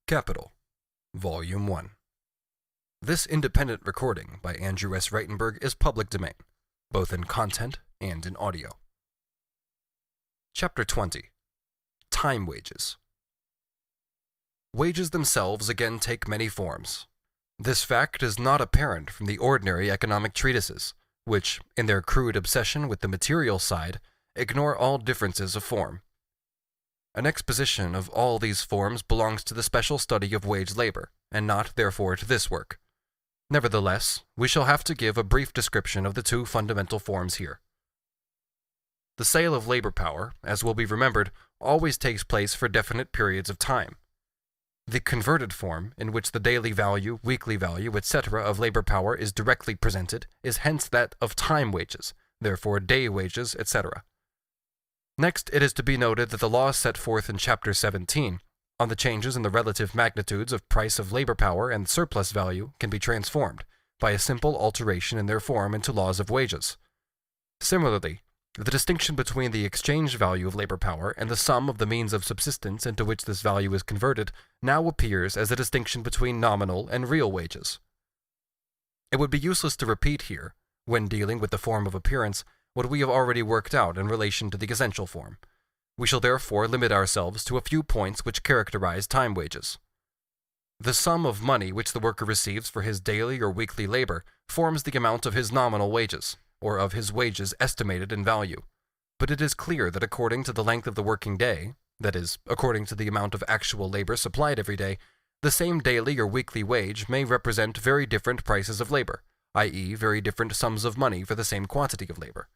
Capital, Volume 1. This independent recording by Andrew S. Reitenberg is public domain, both in content and in audio. Chapter 20. Time Wages. Wages themselves again take many forms. This fact is not apparent from the ordinary economic treatises, which, in their crude obsession with the material side, ignore all differences of form. An exposition of all these forms belongs to the special study of wage labor, and not, therefore, to this work. Nevertheless, we shall have to give a brief description of the two fundamental forms here. The sale of labor power, as will be remembered, always takes place for definite periods of time. The converted form, in which the daily value, weekly value, etc. of labor power is directly presented, is hence that of time wages, therefore day wages, etc. Next, it is to be noted that the laws set forth in Chapter 17 on the changes in the relative magnitudes of price of labor power and surplus value can be transformed, by a simple alteration in their form, into laws of wages. Similarly, the distinction between the exchange value of labor power and the sum of the means of subsistence into which this value is converted now appears as a distinction between nominal and real wages. It would be useless to repeat here, when dealing with the form of appearance, what we have already worked out in relation to the essential form. We shall therefore limit ourselves to a few points which characterize time wages. The sum of money which the worker receives for his daily or weekly labor forms the amount of his nominal wages, or of his wages estimated in value. But it is clear that according to the length of the working day, that is, according to the amount of actual labor supplied every day, the same daily or weekly wage may represent very different prices of labor, i.e., very different sums of money for the same quantity of labor.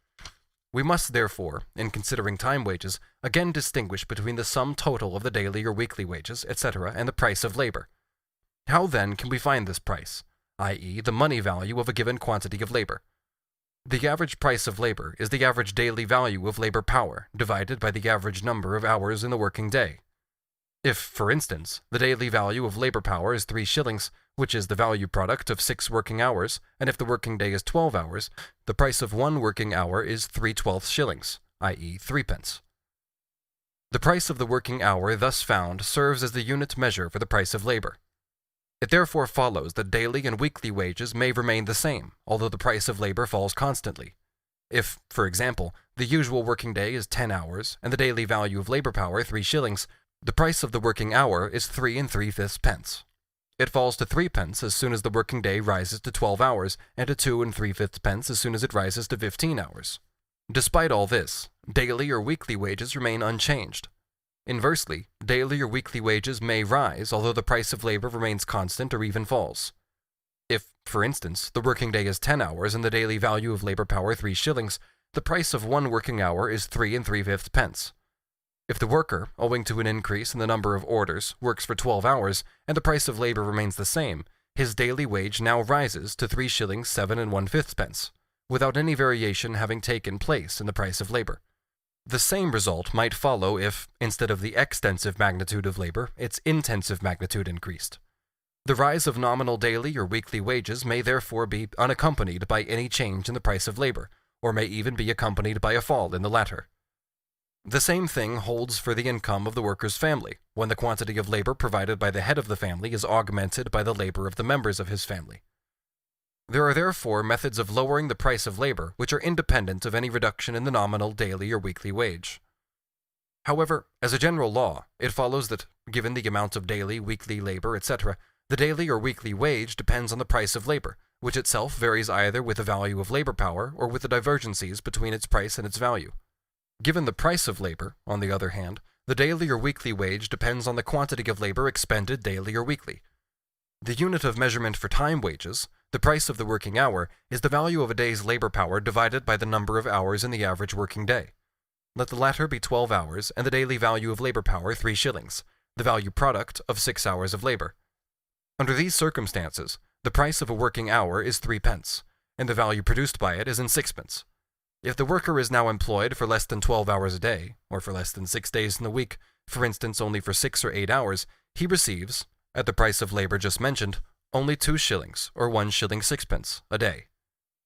We must therefore, in considering time wages, again distinguish between the sum total of the daily or weekly wages, etc., and the price of labor. How then can we find this price, i.e., the money value of a given quantity of labor? The average price of labor is the average daily value of labor power divided by the average number of hours in the working day. If, for instance, the daily value of labor power is 3 shillings, which is the value product of 6 working hours, and if the working day is 12 hours, the price of 1 working hour is 3/12 shillings, i.e. 3 pence. The price of the working hour thus found serves as the unit measure for the price of labor. It therefore follows that daily and weekly wages may remain the same, although the price of labor falls constantly. If, for example, the usual working day is 10 hours, and the daily value of labor power 3 shillings, the price of the working hour is 3 3/5 pence. It falls to 3 pence as soon as the working day rises to 12 hours, and to 2 3/5 pence as soon as it rises to 15 hours. Despite all this, daily or weekly wages remain unchanged. Inversely, daily or weekly wages may rise, although the price of labor remains constant or even falls. If, for instance, the working day is 10 hours and the daily value of labor power 3 shillings, the price of 1 working hour is 3 3/5 pence. If the worker, owing to an increase in the number of orders, works for 12 hours, and the price of labor remains the same, his daily wage now rises to 3 shillings 7 1/5 pence, without any variation having taken place in the price of labor. The same result might follow if, instead of the extensive magnitude of labor, its intensive magnitude increased. The rise of nominal daily or weekly wages may therefore be unaccompanied by any change in the price of labor, or may even be accompanied by a fall in the latter. The same thing holds for the income of the worker's family, when the quantity of labor provided by the head of the family is augmented by the labor of the members of his family. There are therefore methods of lowering the price of labor which are independent of any reduction in the nominal daily or weekly wage. However, as a general law, it follows that, given the amount of daily, weekly labor, etc., the daily or weekly wage depends on the price of labor, which itself varies either with the value of labor power or with the divergencies between its price and its value. Given the price of labor, on the other hand, the daily or weekly wage depends on the quantity of labor expended daily or weekly. The unit of measurement for time wages, the price of the working hour, is the value of a day's labor power divided by the number of hours in the average working day. Let the latter be 12 hours and the daily value of labor power 3 shillings, the value product of 6 hours of labor. Under these circumstances, the price of a working hour is 3 pence, and the value produced by it is in 6 pence. If the worker is now employed for less than 12 hours a day, or for less than 6 days in the week, for instance only for 6 or 8 hours, he receives, at the price of labor just mentioned, only 2 shillings, or 1 shilling 6 pence, a day.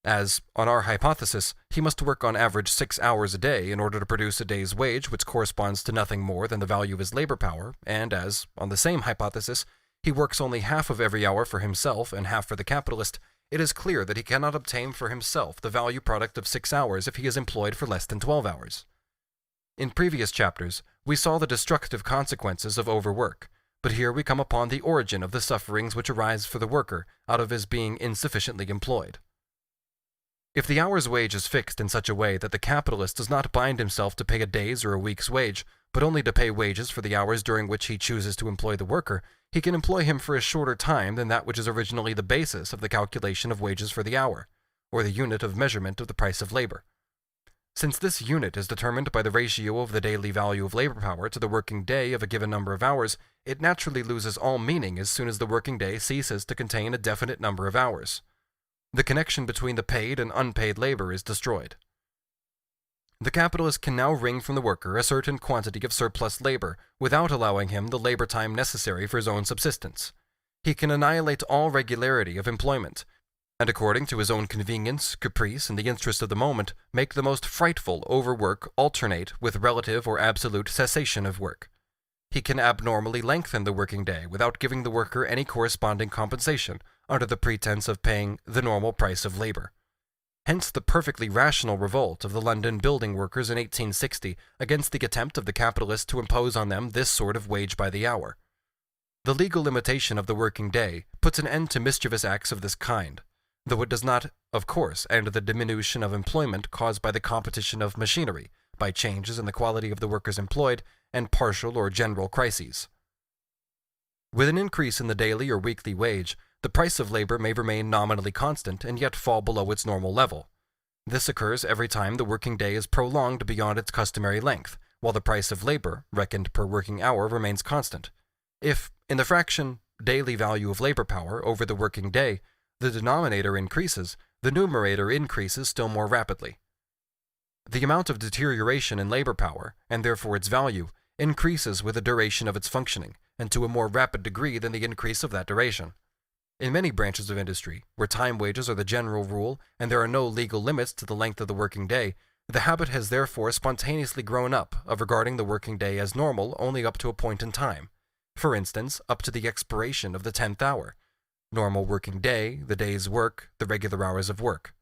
as, on our hypothesis, he must work on average 6 hours a day in order to produce a day's wage which corresponds to nothing more than the value of his labor power, and as, on the same hypothesis, he works only half of every hour for himself and half for the capitalist, it is clear that he cannot obtain for himself the value product of 6 hours if he is employed for less than 12 hours. In previous chapters, we saw the destructive consequences of overwork, but here we come upon the origin of the sufferings which arise for the worker out of his being insufficiently employed. If the hour's wage is fixed in such a way that the capitalist does not bind himself to pay a day's or a week's wage, but only to pay wages for the hours during which he chooses to employ the worker, he can employ him for a shorter time than that which is originally the basis of the calculation of wages for the hour, or the unit of measurement of the price of labor. Since this unit is determined by the ratio of the daily value of labor power to the working day of a given number of hours, it naturally loses all meaning as soon as the working day ceases to contain a definite number of hours. The connection between the paid and unpaid labor is destroyed. The capitalist can now wring from the worker a certain quantity of surplus labor without allowing him the labor time necessary for his own subsistence. He can annihilate all regularity of employment, and according to his own convenience, caprice, and the interest of the moment, make the most frightful overwork alternate with relative or absolute cessation of work. He can abnormally lengthen the working day without giving the worker any corresponding compensation, under the pretense of paying the normal price of labor. Hence the perfectly rational revolt of the London building workers in 1860 against the attempt of the capitalist to impose on them this sort of wage by the hour. The legal limitation of the working day puts an end to mischievous acts of this kind, though it does not, of course, end the diminution of employment caused by the competition of machinery, by changes in the quality of the workers employed, and partial or general crises. With an increase in the daily or weekly wage, the price of labor may remain nominally constant and yet fall below its normal level. This occurs every time the working day is prolonged beyond its customary length, while the price of labor, reckoned per working hour, remains constant. If, in the fraction daily value of labor power over the working day, the denominator increases, the numerator increases still more rapidly. The amount of deterioration in labor power, and therefore its value, increases with the duration of its functioning, and to a more rapid degree than the increase of that duration. In many branches of industry, where time wages are the general rule and there are no legal limits to the length of the working day, the habit has therefore spontaneously grown up of regarding the working day as normal only up to a point in time, for instance, up to the expiration of the 10th hour. Normal working day, the day's work, the regular hours of work.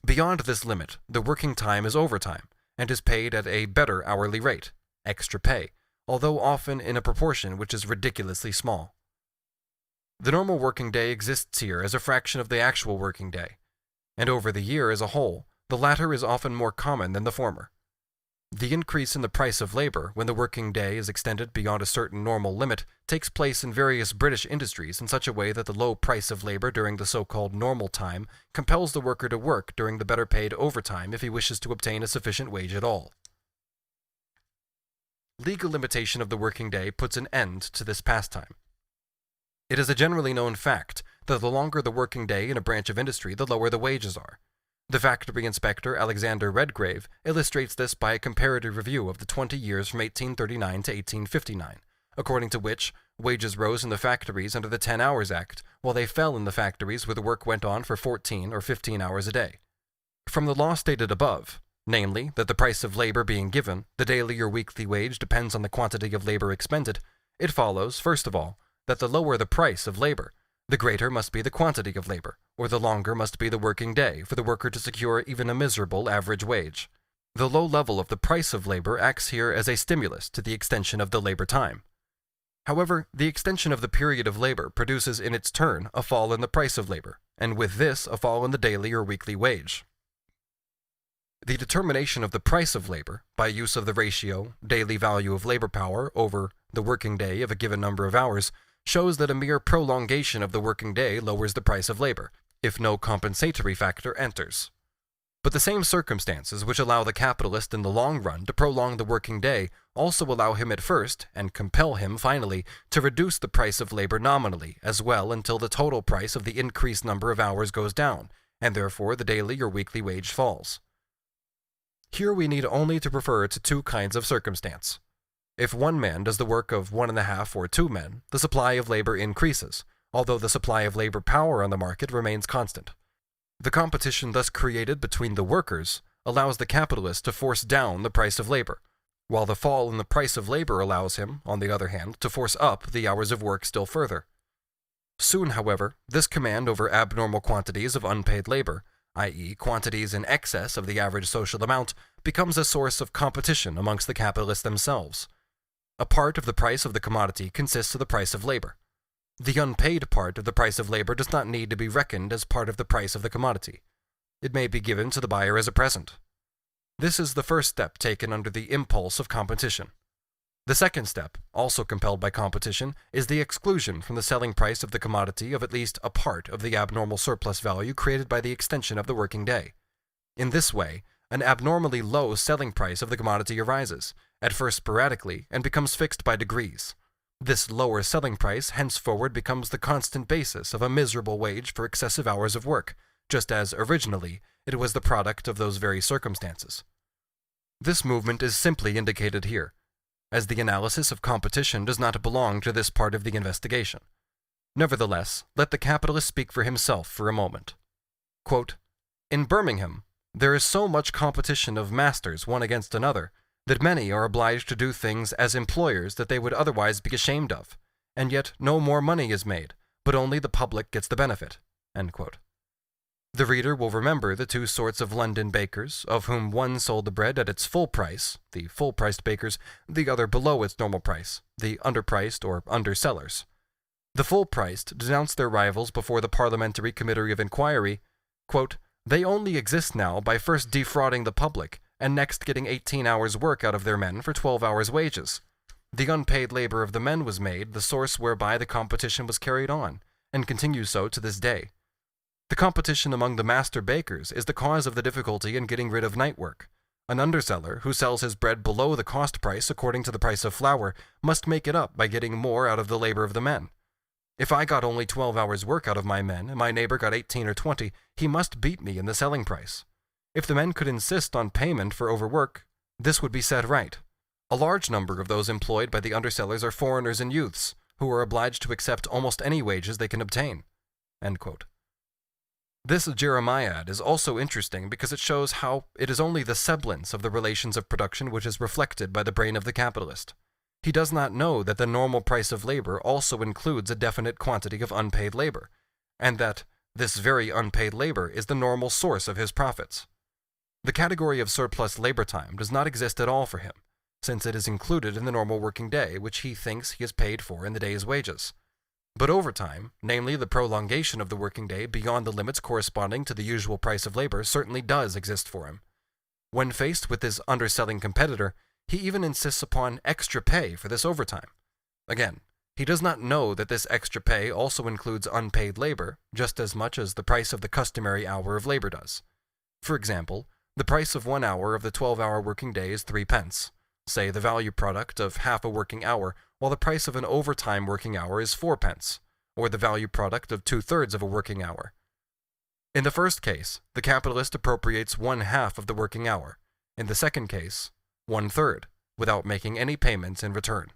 Beyond this limit, the working time is overtime, and is paid at a better hourly rate, extra pay, although often in a proportion which is ridiculously small. The normal working day exists here as a fraction of the actual working day, and over the year as a whole, the latter is often more common than the former. The increase in the price of labor when the working day is extended beyond a certain normal limit takes place in various British industries in such a way that the low price of labor during the so-called normal time compels the worker to work during the better paid overtime if he wishes to obtain a sufficient wage at all. Legal limitation of the working day puts an end to this pastime. It is a generally known fact that the longer the working day in a branch of industry, the lower the wages are. The factory inspector Alexander Redgrave illustrates this by a comparative review of the 20 years from 1839 to 1859, according to which wages rose in the factories under the 10 Hours Act, while they fell in the factories where the work went on for 14 or 15 hours a day. From the law stated above, namely, that the price of labor being given, the daily or weekly wage depends on the quantity of labor expended, it follows, first of all, that the lower the price of labor, the greater must be the quantity of labor, or the longer must be the working day for the worker to secure even a miserable average wage. The low level of the price of labor acts here as a stimulus to the extension of the labor time. However, the extension of the period of labor produces in its turn a fall in the price of labor, and with this a fall in the daily or weekly wage. The determination of the price of labor, by use of the ratio, daily value of labor power over the working day of a given number of hours, shows that a mere prolongation of the working day lowers the price of labor, if no compensatory factor enters. But the same circumstances which allow the capitalist in the long run to prolong the working day also allow him at first, and compel him finally, to reduce the price of labor nominally as well until the total price of the increased number of hours goes down, and therefore the daily or weekly wage falls. Here we need only to refer to two kinds of circumstance. If one man does the work of 1.5 or 2 men, the supply of labor increases, although the supply of labor power on the market remains constant. The competition thus created between the workers allows the capitalist to force down the price of labor, while the fall in the price of labor allows him, on the other hand, to force up the hours of work still further. Soon, however, this command over abnormal quantities of unpaid labor, i.e., quantities in excess of the average social amount, becomes a source of competition amongst the capitalists themselves. A part of the price of the commodity consists of the price of labor. The unpaid part of the price of labor does not need to be reckoned as part of the price of the commodity. It may be given to the buyer as a present. This is the first step taken under the impulse of competition. The second step, also compelled by competition, is the exclusion from the selling price of the commodity of at least a part of the abnormal surplus value created by the extension of the working day. In this way, an abnormally low selling price of the commodity arises, at first sporadically, and becomes fixed by degrees. This lower selling price henceforward becomes the constant basis of a miserable wage for excessive hours of work, just as originally it was the product of those very circumstances. This movement is simply indicated here, as the analysis of competition does not belong to this part of the investigation. Nevertheless, let the capitalist speak for himself for a moment. Quote, "In Birmingham, there is so much competition of masters one against another, that many are obliged to do things as employers that they would otherwise be ashamed of, and yet no more money is made, but only the public gets the benefit." End quote. The reader will remember the two sorts of London bakers, of whom one sold the bread at its full price, the full-priced bakers, the other below its normal price, the underpriced or undersellers. The full-priced denounced their rivals before the Parliamentary Committee of Inquiry. Quote, "They only exist now by first defrauding the public, and next getting 18 hours' work out of their men for 12 hours' wages. The unpaid labor of the men was made the source whereby the competition was carried on, and continues so to this day. The competition among the master bakers is the cause of the difficulty in getting rid of night work. An underseller, who sells his bread below the cost price according to the price of flour, must make it up by getting more out of the labor of the men. If I got only 12 hours' work out of my men, and my neighbor got 18 or 20, he must beat me in the selling price. If the men could insist on payment for overwork, this would be set right. A large number of those employed by the undersellers are foreigners and youths, who are obliged to accept almost any wages they can obtain." End quote. This Jeremiad is also interesting because it shows how it is only the semblance of the relations of production which is reflected by the brain of the capitalist. He does not know that the normal price of labor also includes a definite quantity of unpaid labor, and that this very unpaid labor is the normal source of his profits. The category of surplus labor time does not exist at all for him, since it is included in the normal working day, which he thinks he is paid for in the day's wages. But overtime, namely the prolongation of the working day beyond the limits corresponding to the usual price of labor, certainly does exist for him. When faced with his underselling competitor, he even insists upon extra pay for this overtime. Again, he does not know that this extra pay also includes unpaid labor, just as much as the price of the customary hour of labor does. For example, the price of 1 hour of the 12-hour working day is 3 pence, say the value product of half a working hour, while the price of an overtime working hour is 4 pence, or the value product of 2/3 of a working hour. In the first case, the capitalist appropriates 1/2 of the working hour. In the second case, 1/3, without making any payments in return.